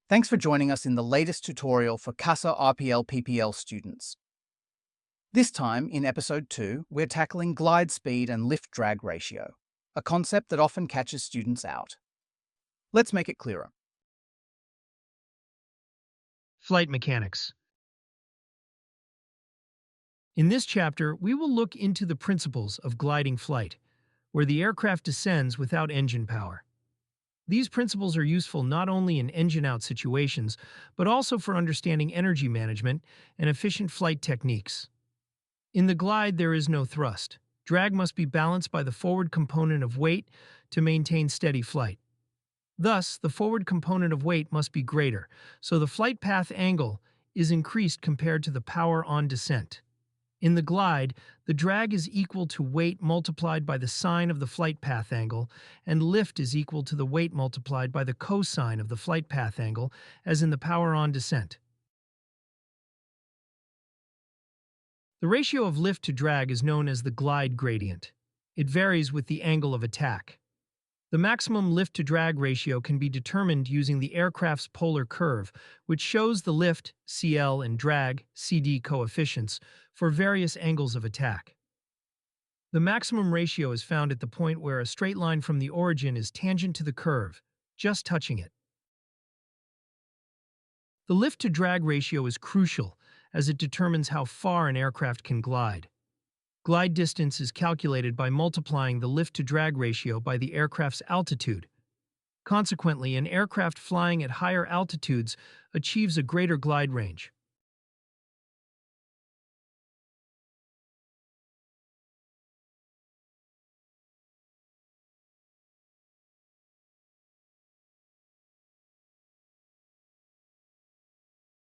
Thanks for joining us in the latest tutorial for CASA RPL PPL students. This time, in episode 2, we're tackling glide speed and lift-drag ratio, a concept that often catches students out. Let's make it clearer. Flight mechanics. In this chapter, we will look into the principles of gliding flight, where the aircraft descends without engine power. These principles are useful not only in engine-out situations, but also for understanding energy management and efficient flight techniques. In the glide, there is no thrust. Drag must be balanced by the forward component of weight to maintain steady flight. Thus, the forward component of weight must be greater, so the flight path angle is increased compared to the power on descent. In the glide, the drag is equal to weight multiplied by the sine of the flight path angle, and lift is equal to the weight multiplied by the cosine of the flight path angle, as in the power on descent. The ratio of lift to drag is known as the glide gradient. It varies with the angle of attack. The maximum lift-to-drag ratio can be determined using the aircraft's polar curve, which shows the lift, CL, and drag, CD coefficients, for various angles of attack. The maximum ratio is found at the point where a straight line from the origin is tangent to the curve, just touching it. The lift-to-drag ratio is crucial, as it determines how far an aircraft can glide. Glide distance is calculated by multiplying the lift-to-drag ratio by the aircraft's altitude. Consequently, an aircraft flying at higher altitudes achieves a greater glide range.